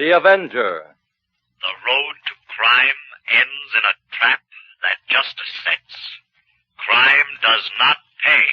The Avenger. The road to crime ends in a trap that justice sets. Crime does not pay.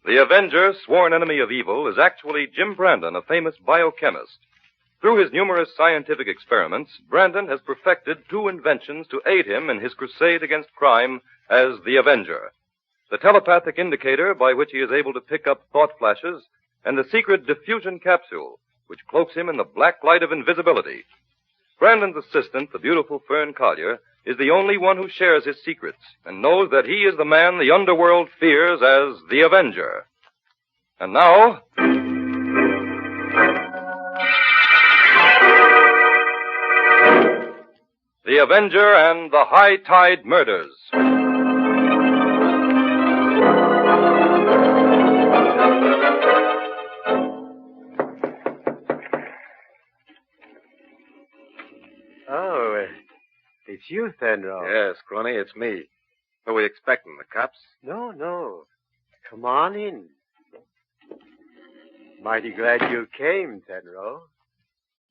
The Avenger, sworn enemy of evil, is actually Jim Brandon, a famous biochemist. Through his numerous scientific experiments, Brandon has perfected two inventions to aid him in his crusade against crime as the Avenger. The telepathic indicator by which he is able to pick up thought flashes, and the secret diffusion capsule, which cloaks him in the black light of invisibility. Brandon's assistant, the beautiful Fern Collier, is the only one who shares his secrets and knows that he is the man the underworld fears as the Avenger. And now, The Avenger and the High Tide Murders. Oh, it's you, Fenro. Yes, Scrawny, it's me. Who are we expecting, the cops? No. Come on in. Mighty glad you came, Fenro.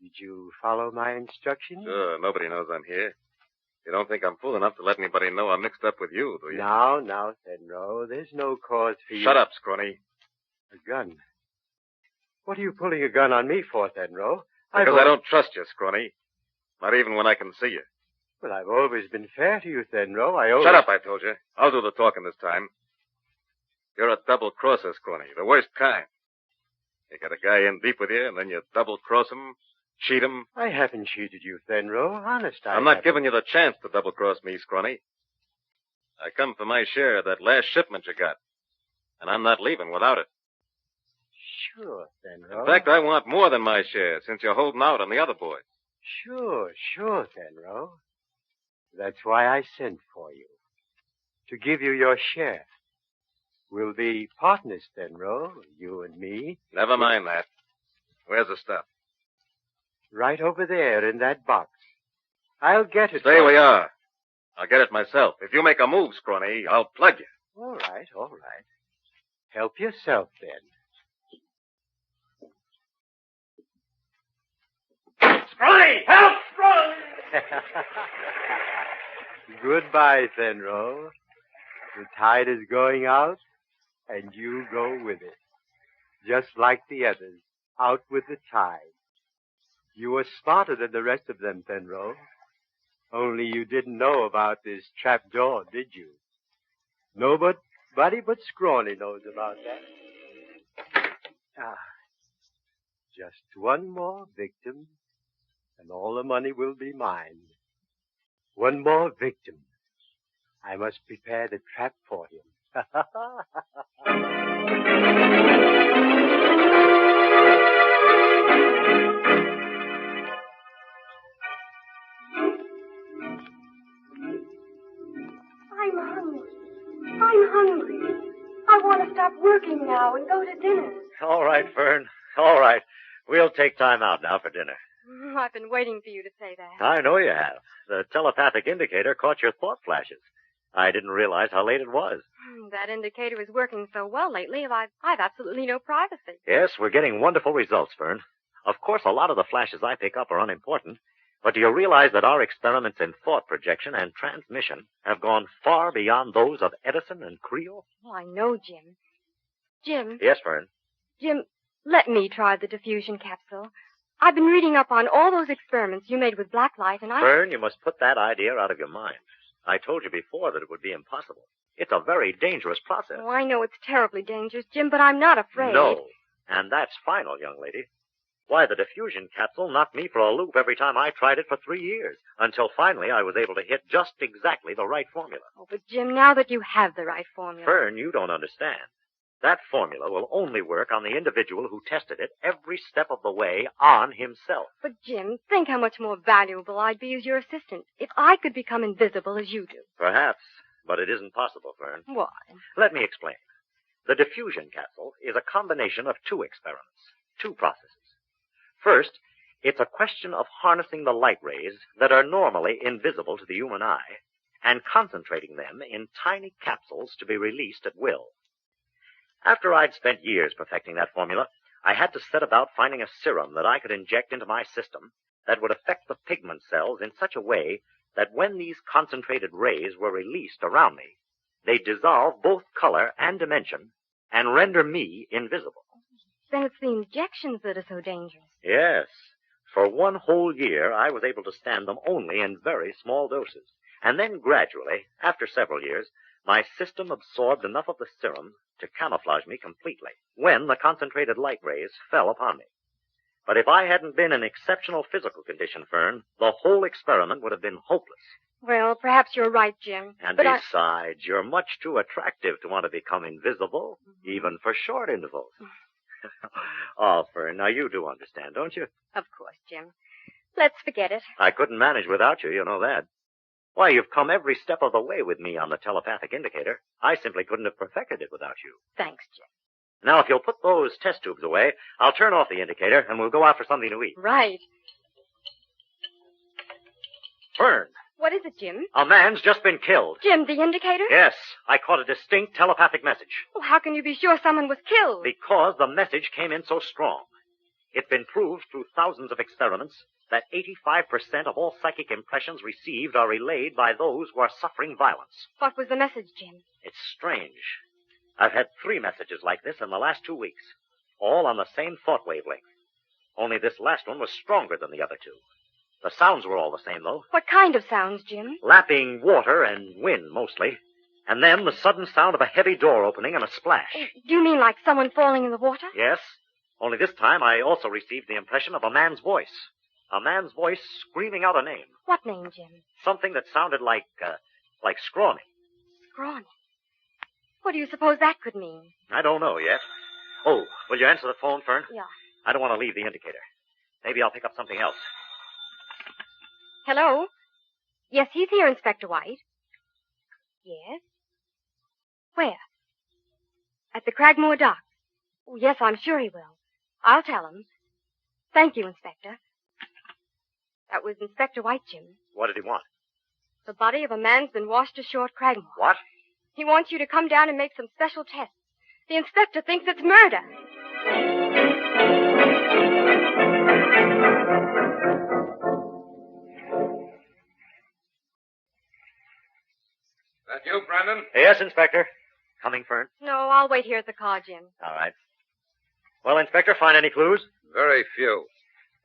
Did you follow my instructions? Sure, nobody knows I'm here. You don't think I'm fool enough to let anybody know I'm mixed up with you, do you? Now, Fenro, there's no cause for you. Shut up, Scrawny. A gun? What are you pulling a gun on me for, Fenro? Because I don't trust you, Scrawny. Not even when I can see you. Well, I've always been fair to you, Fenro. Shut up, I told you. I'll do the talking this time. You're a double-crosser, Scrawny. The worst kind. You got a guy in deep with you, and then you double-cross him, cheat him. I haven't cheated you, Fenro. Honest, I'm not giving you the chance to double-cross me, Scrawny. I come for my share of that last shipment you got. And I'm not leaving without it. Sure, Fenro. In fact, I want more than my share, since you're holding out on the other boys. Sure, Fenro. That's why I sent for you. To give you your share. We'll be partners, Fenro, you and me. Never mind that. Where's the stuff? Right over there in that box. I'll get it. Stay where you are. I'll get it myself. If you make a move, Scrawny, I'll plug you. All right. Help yourself, then. Scrawny! Help! Scrawny! Goodbye, Fenro. The tide is going out, and you go with it. Just like the others, out with the tide. You were smarter than the rest of them, Fenro. Only you didn't know about this trap door, did you? Nobody but Scrawny knows about that. Just one more victim, and all the money will be mine. One more victim. I must prepare the trap for him. I'm hungry. I want to stop working now and go to dinner. All right, Fern. All right. We'll take time out now for dinner. I've been waiting for you to say that. I know you have. The telepathic indicator caught your thought flashes. I didn't realize how late it was. That indicator is working so well lately, I've absolutely no privacy. Yes, we're getting wonderful results, Fern. Of course, a lot of the flashes I pick up are unimportant, but do you realize that our experiments in thought projection and transmission have gone far beyond those of Edison and Creel? Oh, I know, Jim. Jim. Yes, Fern. Jim, let me try the diffusion capsule. I've been reading up on all those experiments you made with black light, and Fern, you must put that idea out of your mind. I told you before that it would be impossible. It's a very dangerous process. Oh, I know it's terribly dangerous, Jim, but I'm not afraid. No, and that's final, young lady. Why, the diffusion capsule knocked me for a loop every time I tried it for 3 years, until finally I was able to hit just exactly the right formula. Oh, but Jim, now that you have the right formula... Fern, you don't understand. That formula will only work on the individual who tested it every step of the way on himself. But, Jim, think how much more valuable I'd be as your assistant if I could become invisible as you do. Perhaps, but it isn't possible, Fern. Why? Let me explain. The diffusion capsule is a combination of 2 experiments, 2 processes. First, it's a question of harnessing the light rays that are normally invisible to the human eye and concentrating them in tiny capsules to be released at will. After I'd spent years perfecting that formula, I had to set about finding a serum that I could inject into my system that would affect the pigment cells in such a way that when these concentrated rays were released around me, they'd dissolve both color and dimension and render me invisible. Then it's the injections that are so dangerous. Yes. For 1 whole year, I was able to stand them only in very small doses. And then gradually, after several years, my system absorbed enough of the serum to camouflage me completely when the concentrated light rays fell upon me. But if I hadn't been in exceptional physical condition, Fern, the whole experiment would have been hopeless. Well, perhaps you're right, Jim. And but besides, you're much too attractive to want to become invisible, even for short intervals. Oh, Fern, now you do understand, don't you? Of course, Jim. Let's forget it. I couldn't manage without you, you know that. Why, you've come every step of the way with me on the telepathic indicator. I simply couldn't have perfected it without you. Thanks, Jim. Now, if you'll put those test tubes away, I'll turn off the indicator, and we'll go out for something to eat. Right. Fern. What is it, Jim? A man's just been killed. Jim, the indicator? Yes, I caught a distinct telepathic message. Well, how can you be sure someone was killed? Because the message came in so strong. It's been proved through thousands of experiments that 85% of all psychic impressions received are relayed by those who are suffering violence. What was the message, Jim? It's strange. I've had 3 messages like this in the last 2 weeks, all on the same thought wavelength. Only this last one was stronger than the other 2. The sounds were all the same, though. What kind of sounds, Jim? Lapping water and wind, mostly. And then the sudden sound of a heavy door opening and a splash. Do you mean like someone falling in the water? Yes. Only this time I also received the impression of a man's voice. A man's voice screaming out a name. What name, Jim? Something that sounded like Scrawny. Scrawny. What do you suppose that could mean? I don't know yet. Oh, will you answer the phone, Fern? Yeah. I don't want to leave the indicator. Maybe I'll pick up something else. Hello? Yes, he's here, Inspector White. Yes? Where? At the Cragmore Dock. Oh, yes, I'm sure he will. I'll tell him. Thank you, Inspector. That was Inspector White, Jim. What did he want? The body of a man's been washed ashore at Cragmore. What? He wants you to come down and make some special tests. The inspector thinks it's murder. That you, Brandon? Yes, Inspector. Coming, Fern? No, I'll wait here at the car, Jim. All right. Well, Inspector, find any clues? Very few.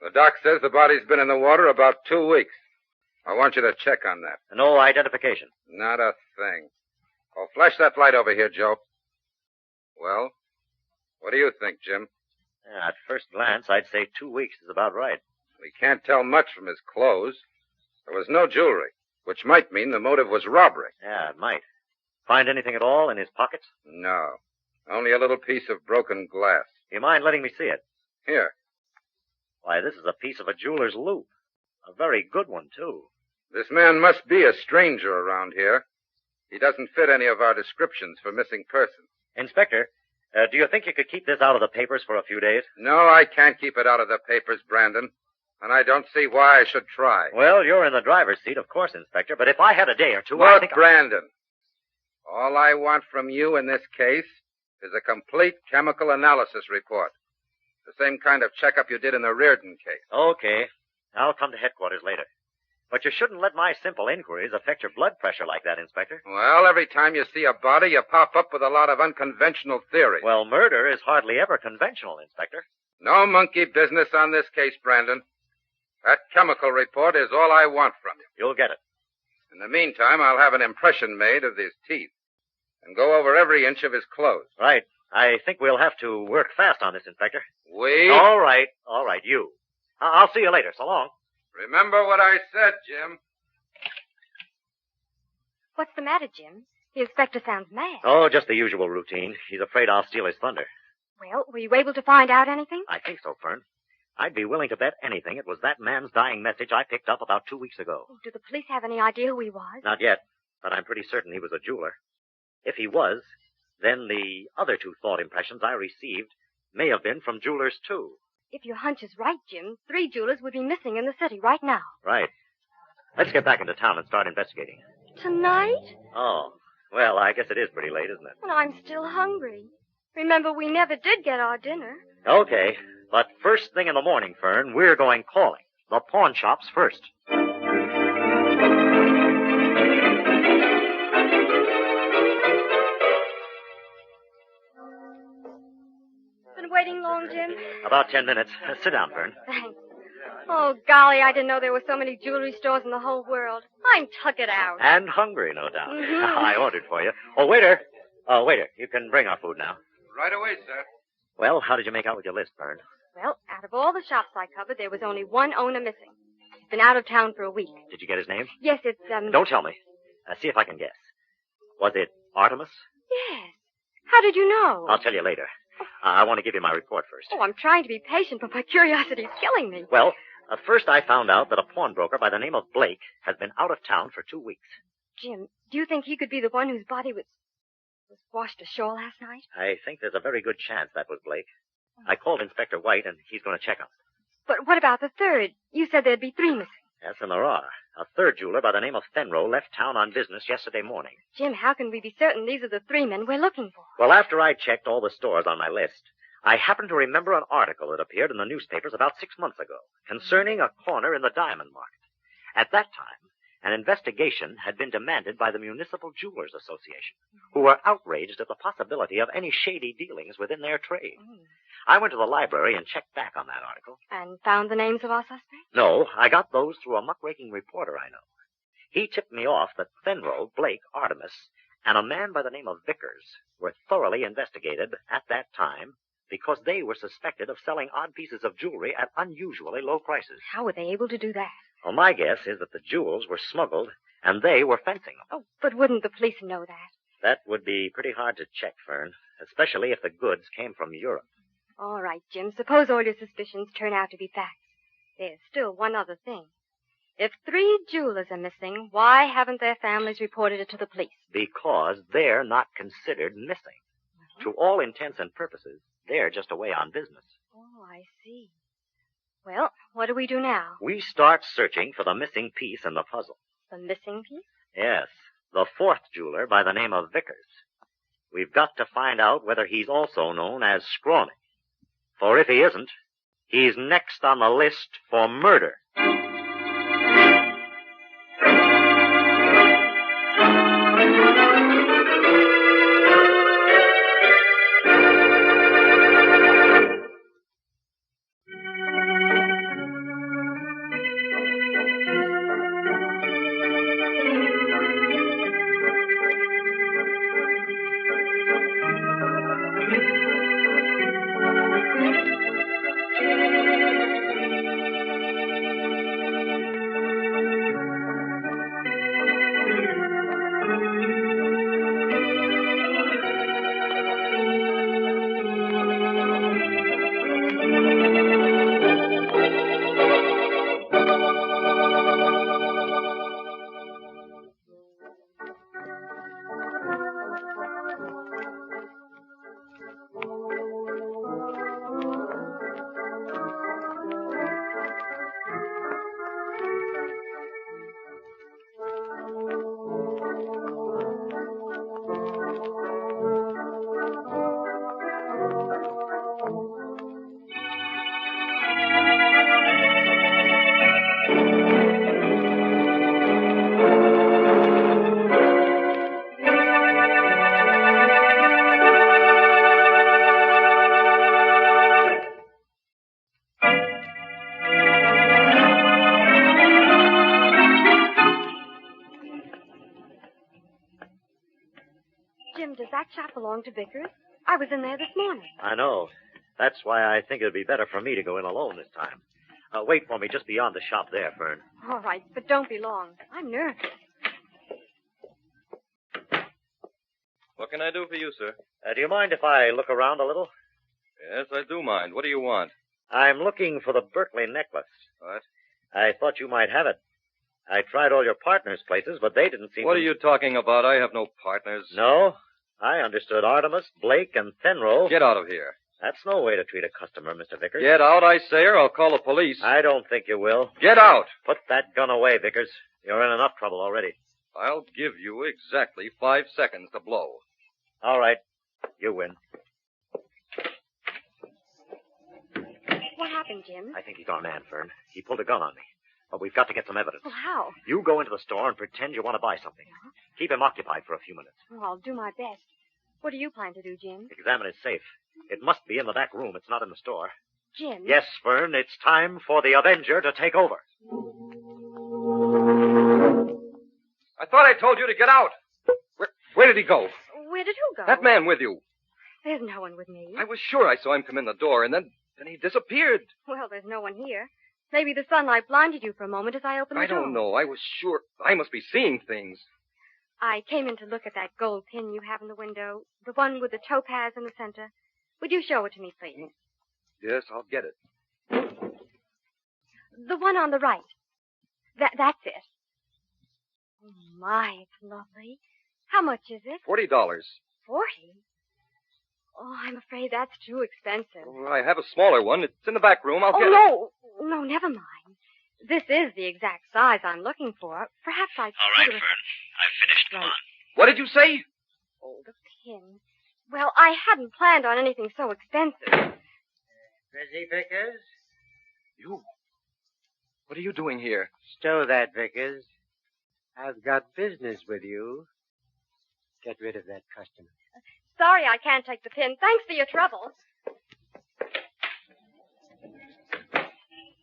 The doc says the body's been in the water about 2 weeks. I want you to check on that. No identification. Not a thing. Oh, flash that light over here, Joe. Well, what do you think, Jim? Yeah, at first glance, I'd say 2 weeks is about right. We can't tell much from his clothes. There was no jewelry, which might mean the motive was robbery. Yeah, it might. Find anything at all in his pockets? No. Only a little piece of broken glass. You mind letting me see it? Here. Why, this is a piece of a jeweler's loupe. A very good one, too. This man must be a stranger around here. He doesn't fit any of our descriptions for missing persons. Inspector, do you think you could keep this out of the papers for a few days? No, I can't keep it out of the papers, Brandon. And I don't see why I should try. Well, you're in the driver's seat, of course, Inspector, but if I had a day or two, Look, I think... Brandon, All I want from you in this case is a complete chemical analysis report. The same kind of checkup you did in the Reardon case. Okay. I'll come to headquarters later. But you shouldn't let my simple inquiries affect your blood pressure like that, Inspector. Well, every time you see a body, you pop up with a lot of unconventional theories. Well, murder is hardly ever conventional, Inspector. No monkey business on this case, Brandon. That chemical report is all I want from you. You'll get it. In the meantime, I'll have an impression made of his teeth and go over every inch of his clothes. Right. I think we'll have to work fast on this, Inspector. We? All right, you. I'll see you later. So long. Remember what I said, Jim. What's the matter, Jim? The inspector sounds mad. Oh, just the usual routine. He's afraid I'll steal his thunder. Well, were you able to find out anything? I think so, Fern. I'd be willing to bet anything it was that man's dying message I picked up about 2 weeks ago. Oh, do the police have any idea who he was? Not yet, but I'm pretty certain he was a jeweler. If he was, then the other 2 thought impressions I received may have been from jewelers, too. If your hunch is right, Jim, 3 jewelers would be missing in the city right now. Right. Let's get back into town and start investigating. Tonight? Oh, well, I guess it is pretty late, isn't it? And I'm still hungry. Remember, we never did get our dinner. Okay, but first thing in the morning, Fern, we're going calling. The pawn shops first. Been waiting long, Jim? About 10 minutes. Sit down, Fern. Thanks. Oh, golly, I didn't know there were so many jewelry stores in the whole world. I'm tuck it out. And hungry, no doubt. Mm-hmm. I ordered for you. Oh, waiter. Oh, waiter, you can bring our food now. Right away, sir. Well, how did you make out with your list, Fern? Well, out of all the shops I covered, there was only one owner missing. He's been out of town for a week. Did you get his name? Yes, it's, Don't tell me. See if I can guess. Was it Artemis? Yes. How did you know? I'll tell you later. I want to give you my report first. Oh, I'm trying to be patient, but my curiosity's killing me. Well, first I found out that a pawnbroker by the name of Blake has been out of town for 2 weeks. Jim, do you think he could be the one whose body was washed ashore last night? I think there's a very good chance that was Blake. I called Inspector White, and he's going to check him. But what about the third? You said there'd be 3 missing. Yes, and there are. A third jeweler by the name of Fenro left town on business yesterday morning. Jim, how can we be certain these are the 3 men we're looking for? Well, after I checked all the stores on my list, I happened to remember an article that appeared in the newspapers about 6 months ago concerning a corner in the diamond market. At that time, an investigation had been demanded by the Municipal Jewelers Association, who were outraged at the possibility of any shady dealings within their trade. I went to the library and checked back on that article. And found the names of our suspects? No, I got those through a muckraking reporter I know. He tipped me off that Fenro, Blake, Artemis, and a man by the name of Vickers were thoroughly investigated at that time because they were suspected of selling odd pieces of jewelry at unusually low prices. How were they able to do that? Well, my guess is that the jewels were smuggled and they were fencing them. Oh, but wouldn't the police know that? That would be pretty hard to check, Fern, especially if the goods came from Europe. All right, Jim. Suppose all your suspicions turn out to be facts. There's still one other thing. If 3 jewelers are missing, why haven't their families reported it to the police? Because they're not considered missing. To all intents and purposes, they're just away on business. Oh, I see. Well, what do we do now? We start searching for the missing piece in the puzzle. The missing piece? Yes, the 4th jeweler by the name of Vickers. We've got to find out whether he's also known as Scrawny. For if he isn't, he's next on the list for murder. Does that shop belong to Vickers? I was in there this morning. I know. That's why I think it'd be better for me to go in alone this time. Wait for me just beyond the shop there, Fern. All right, but don't be long. I'm nervous. What can I do for you, sir? Do you mind if I look around a little? Yes, I do mind. What do you want? I'm looking for the Berkeley necklace. What? I thought you might have it. I tried all your partners' places, but they didn't seem What are you talking about? I have no partners. No? I understood Artemis, Blake, and Fenro. Get out of here. That's no way to treat a customer, Mr. Vickers. Get out, I say, or I'll call the police. I don't think you will. Get out! Put that gun away, Vickers. You're in enough trouble already. I'll give you exactly 5 seconds to blow. All right. You win. What happened, Jim? I think he's our man, Fern. He pulled a gun on me. But we've got to get some evidence. Well, how? You go into the store and pretend you want to buy something. Keep him occupied for a few minutes. Oh, I'll do my best. What do you plan to do, Jim? Examine his safe. It must be in the back room. It's not in the store. Jim? Yes, Fern, it's time for the Avenger to take over. I thought I told you to get out. Where did he go? Where did who go? That man with you. There's no one with me. I was sure I saw him come in the door, and then he disappeared. Well, there's no one here. Maybe the sunlight blinded you for a moment as I opened the door. I don't know. I was sure. I must be seeing things. I came in to look at that gold pin you have in the window, the one with the topaz in the center. Would you show it to me, please? Yes, I'll get it. The one on the right. That's it. Oh, my, it's lovely. How much is it? $40. 40? Oh, I'm afraid that's too expensive. Oh, I have a smaller one. It's in the back room. I'll get it. No. No, never mind. This is the exact size I'm looking for. Perhaps I All right, could have... Fern. I've finished. Come Right. on. What did you say? Oh, the pin. Well, I hadn't planned on anything so expensive. Busy, Vickers? You? What are you doing here? Stow that, Vickers. I've got business with you. Get rid of that customer. Sorry I can't take the pin. Thanks for your trouble.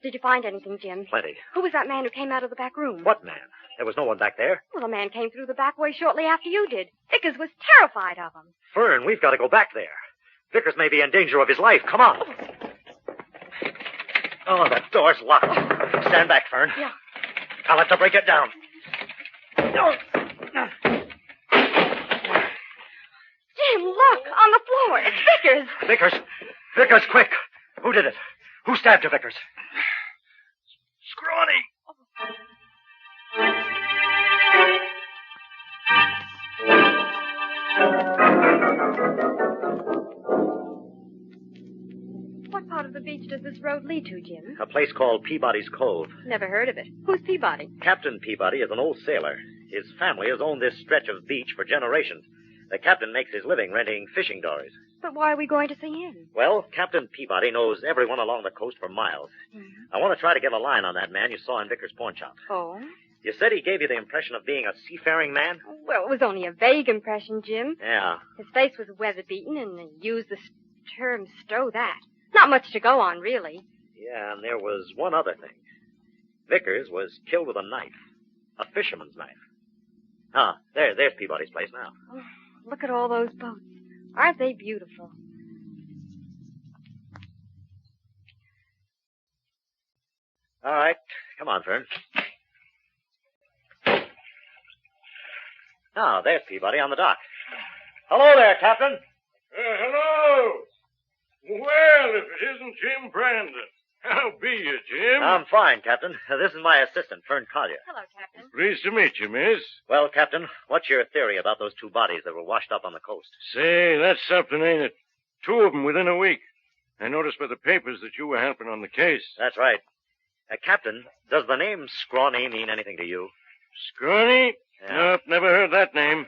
Did you find anything, Jim? Plenty. Who was that man who came out of the back room? What man? There was no one back there. Well, the man came through the back way shortly after you did. Vickers was terrified of him. Fern, we've got to go back there. Vickers may be in danger of his life. Come on. Oh, that door's locked. Stand back, Fern. Yeah. I'll have to break it down. Jim, look! On the floor. It's Vickers. Vickers! Vickers, quick! Who did it? Who stabbed you, Vickers? Scrawny! What part of the beach does this road lead to, Jim? A place called Peabody's Cove. Never heard of it. Who's Peabody? Captain Peabody is an old sailor. His family has owned this stretch of beach for generations. The captain makes his living renting fishing dories. But why are we going to see him? Well, Captain Peabody knows everyone along the coast for miles. I want to try to get a line on that man you saw in Vickers' pawn shop. Oh? You said he gave you the impression of being a seafaring man? Well, it was only a vague impression, Jim. Yeah. His face was weather-beaten, and he used the term stow that. Not much to go on, really. Yeah, and there was one other thing. Vickers was killed with a knife. A fisherman's knife. Ah, there's Peabody's place now. Oh, look at all those boats. Aren't they beautiful? All right. Come on, Fern. Ah, there's Peabody on the dock. Hello there, Captain. Hello. Well, if it isn't Jim Brandon. How be you, Jim? I'm fine, Captain. This is my assistant, Fern Collier. Hello, Captain. Pleased to meet you, miss. Well, Captain, what's your theory about those two bodies that were washed up on the coast? Say, that's something, ain't it? 2 of them within a week. I noticed by the papers that you were helping on the case. That's right. Captain, does the name Scrawny mean anything to you? Scrawny? Yeah. Nope, never heard that name.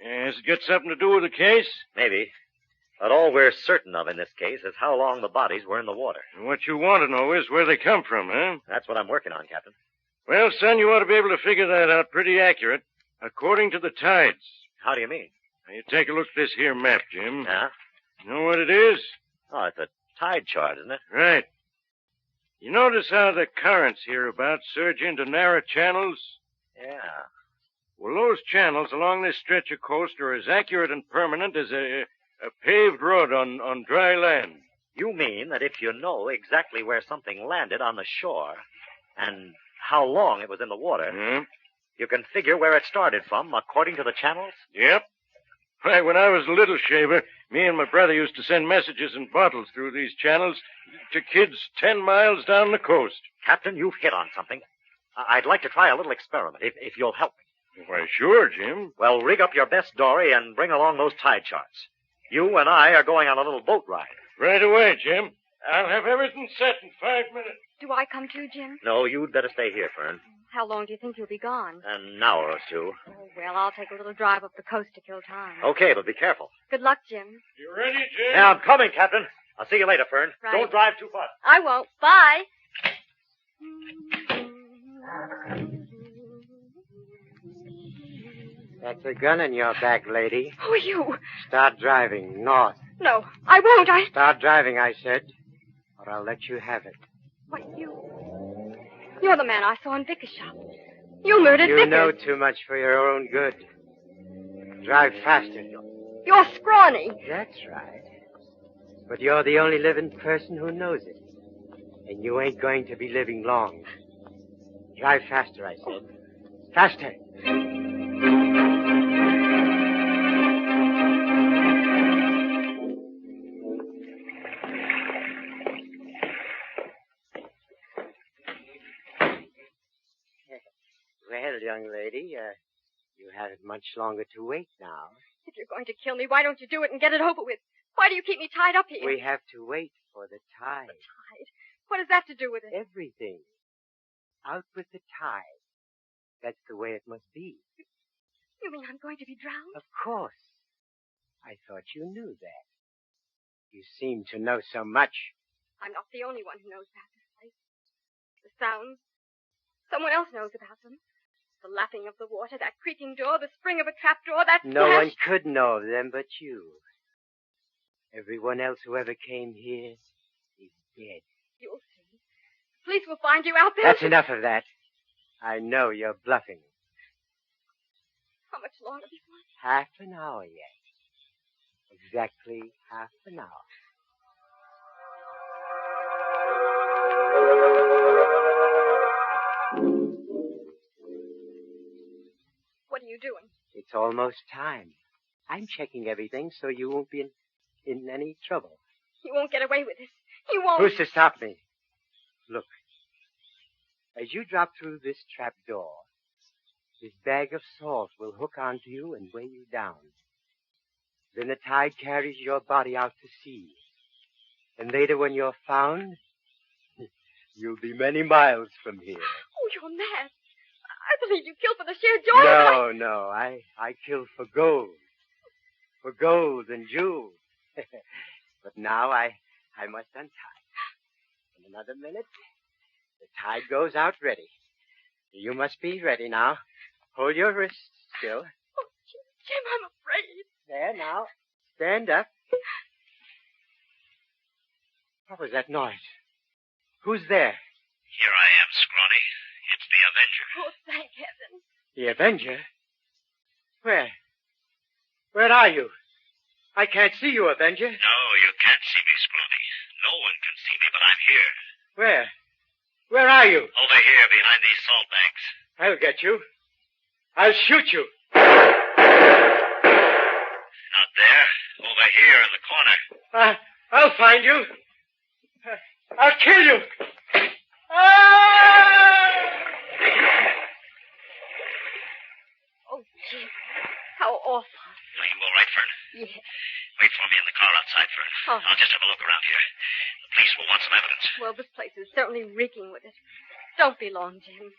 Has it got something to do with the case? Maybe. But all we're certain of in this case is how long the bodies were in the water. And what you want to know is where they come from, huh? That's what I'm working on, Captain. Well, son, you ought to be able to figure that out pretty accurate, according to the tides. How do you mean? Now, you take a look at this here map, Jim. Yeah? You know what it is? Oh, it's a tide chart, isn't it? Right. You notice how the currents hereabouts surge into narrow channels? Yeah. Well, those channels along this stretch of coast are as accurate and permanent as a paved road on dry land. You mean that if you know exactly where something landed on the shore and how long it was in the water, you can figure where it started from according to the channels? Yep. Why, when I was a little shaver, me and my brother used to send messages in bottles through these channels to kids 10 miles down the coast. Captain, you've hit on something. I'd like to try a little experiment, if you'll help me. Why, sure, Jim. Well, rig up your best dory and bring along those tide charts. You and I are going on a little boat ride. Right away, Jim. I'll have everything set in 5 minutes. Do I come too, Jim? No, you'd better stay here, Fern. How long do you think you'll be gone? An hour or two. Oh, well, I'll take a little drive up the coast to kill time. Okay, but be careful. Good luck, Jim. You ready, Jim? Yeah, I'm coming, Captain. I'll see you later, Fern. Right. Don't drive too fast. I won't. Bye. That's a gun in your back, lady. Who are you? Start driving north. No, I won't. Start driving, I said, or I'll let you have it. What, You're the man I saw in Vickers' shop. You murdered You Vickers. know too much for your own good. Drive faster. You're Scrawny. That's right. But you're the only living person who knows it. And you ain't going to be living long. Drive faster, I said. Faster. Well, young lady, you haven't much longer to wait now. If you're going to kill me, why don't you do it and get it over with? Why do you keep me tied up here? We have to wait for the tide. The tide? What has that to do with it? Everything. Out with the tide. That's the way it must be. You mean I'm going to be drowned? Of course. I thought you knew that. You seem to know so much. I'm not the only one who knows about this place. The sounds. Someone else knows about them. The lapping of the water, that creaking door, the spring of a trapdoor, that No splash. one could know of them but you. Everyone else who ever came here is dead. You'll see. The police will find you out there. That's enough of that. I know you're bluffing. How much longer before? Half an hour yet. Exactly half an hour. What are you doing? It's almost time. I'm checking everything so you won't be in any trouble. You won't get away with this. You won't. Who's to stop me? Look. As you drop through this trap door, this bag of salt will hook onto you and weigh you down. Then the tide carries your body out to sea. And later when you're found, you'll be many miles from here. Oh, you're mad. I believe you killed for the sheer joy of it. No. I kill for gold. For gold and jewels. But now I must untie. In another minute, the tide goes out ready. You must be ready now. Hold your wrists still. Oh, Jim, I'm afraid. There now. Stand up. What was that noise? Who's there? Here I am, Scrawny. It's the Avenger. Oh, thank heaven. The Avenger? Where? Where are you? I can't see you, Avenger. No, you can't see me, Scrawny. No one can see me, but I'm here. Where? Where are you? Over here, behind these salt bags. I'll get you. I'll shoot you. Not there. Over here in the corner. I'll find you. I'll kill you. Oh, Jim. How awful. Are you all right, Fern? Yes. Wait for me in the car outside, Fern. Oh. I'll just have a look around here. The police will want some evidence. Well, this place is certainly reeking with it. Don't be long, Jim.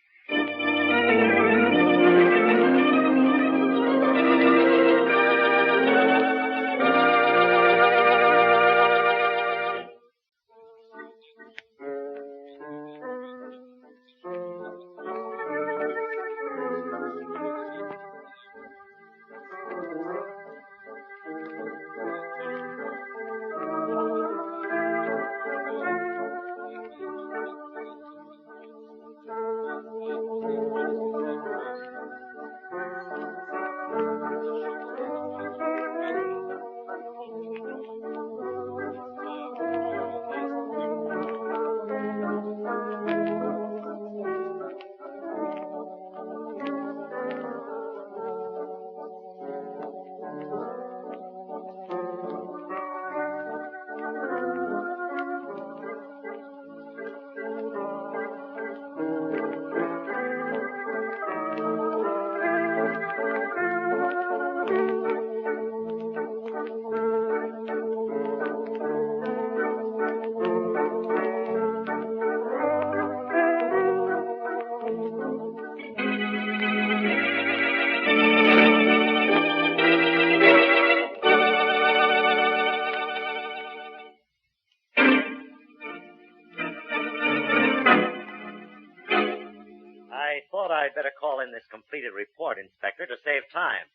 I thought I'd better call in this completed report, Inspector, to save time.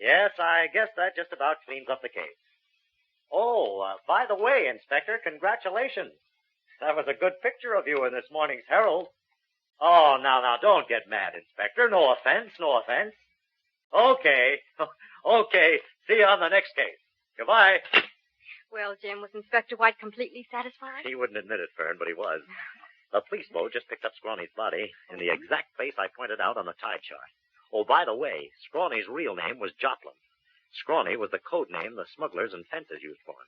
Yes, I guess that just about cleans up the case. Oh, by the way, Inspector, congratulations. That was a good picture of you in this morning's Herald. Oh, now, don't get mad, Inspector. No offense. Okay. Okay. See you on the next case. Goodbye. Well, Jim, was Inspector White completely satisfied? He wouldn't admit it, Fern, but he was. The police boat just picked up Scrawny's body in the exact place I pointed out on the tide chart. Oh, by the way, Scrawny's real name was Joplin. Scrawny was the code name the smugglers and fences used for him.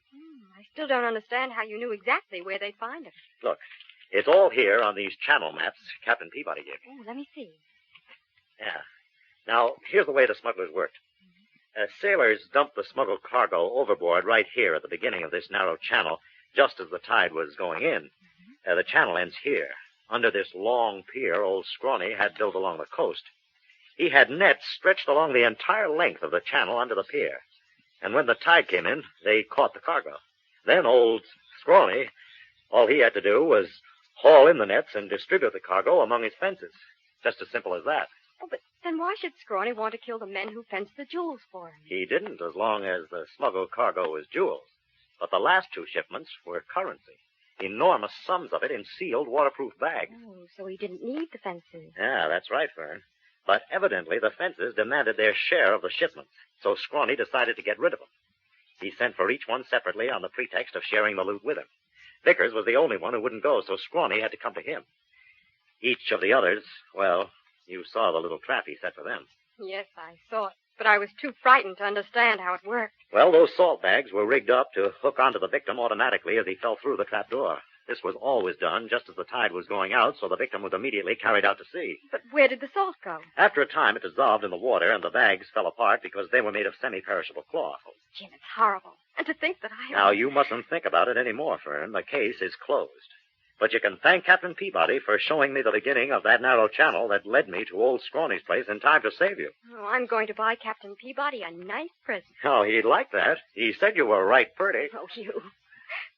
I still don't understand how you knew exactly where they'd find him. Look, it's all here on these channel maps Captain Peabody gave me. Oh, let me see. Yeah. Now, here's the way the smugglers worked. Sailors dumped the smuggled cargo overboard right here at the beginning of this narrow channel, just as the tide was going in. The channel ends here. Under this long pier old Scrawny had built along the coast. He had nets stretched along the entire length of the channel under the pier. And when the tide came in, they caught the cargo. Then old Scrawny, all he had to do was haul in the nets and distribute the cargo among his fences. Just as simple as that. Oh, but then why should Scrawny want to kill the men who fenced the jewels for him? He didn't, as long as the smuggled cargo was jewels. But the last two shipments were currency. Enormous sums of it in sealed, waterproof bags. Oh, so he didn't need the fences. Yeah, that's right, Fern. But evidently the fences demanded their share of the shipments, so Scrawny decided to get rid of them. He sent for each one separately on the pretext of sharing the loot with him. Vickers was the only one who wouldn't go, so Scrawny had to come to him. Each of the others, well, you saw the little trap he set for them. Yes, I saw it, but I was too frightened to understand how it worked. Well, those salt bags were rigged up to hook onto the victim automatically as he fell through the trap door. This was always done just as the tide was going out, so the victim was immediately carried out to sea. But where did the salt go? After a time, it dissolved in the water, and the bags fell apart because they were made of semi-perishable cloth. Oh, Jim, it's horrible. And to think that I... Now, you mustn't think about it anymore, Fern. The case is closed. But you can thank Captain Peabody for showing me the beginning of that narrow channel that led me to old Scrawny's place in time to save you. Oh, I'm going to buy Captain Peabody a nice present. Oh, he'd like that. He said you were right pretty. Oh, you...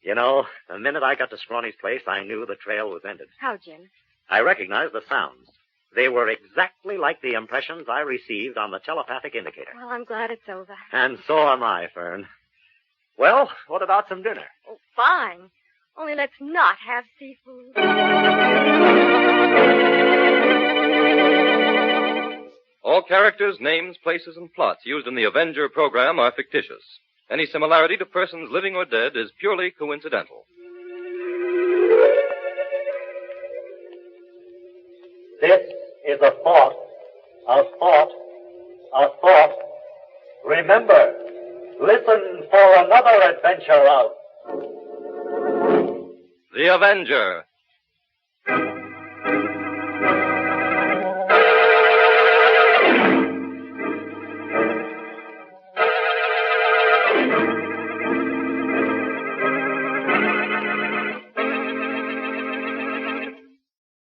You know, the minute I got to Scrawny's place, I knew the trail was ended. How, Jim? I recognized the sounds. They were exactly like the impressions I received on the telepathic indicator. Well, I'm glad it's over. And so am I, Fern. Well, what about some dinner? Oh, fine. Only let's not have seafood. All characters, names, places, and plots used in the Avenger program are fictitious. Any similarity to persons living or dead is purely coincidental. This is a thought, a thought, a thought. Remember, listen for another adventure of... The Avenger,